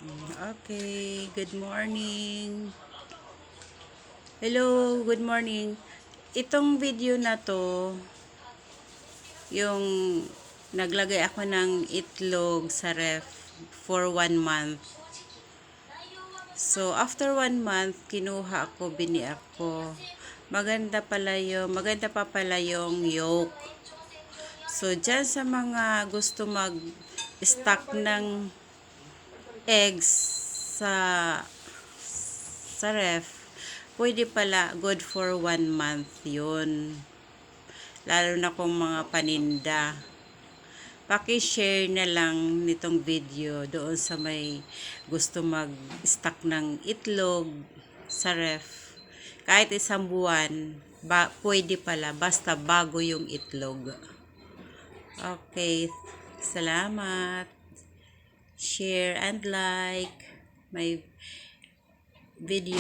Okay, good morning. Hello, good morning. Itong video na to, yung naglagay ako ng itlog sa ref for 1 month. So, after 1 month, kinuha ako, biniak ko. Maganda pa pala yung yolk. So, dyan sa mga gusto mag-stock ng eggs sa ref, pwede pala good for 1 month yun. Lalo na kung mga paninda. Paki-share na lang nitong video doon sa may gusto mag-stock ng itlog sa ref. Kahit 1 buwan, pwede pala basta bago yung itlog. Okay, salamat. Share and like my video.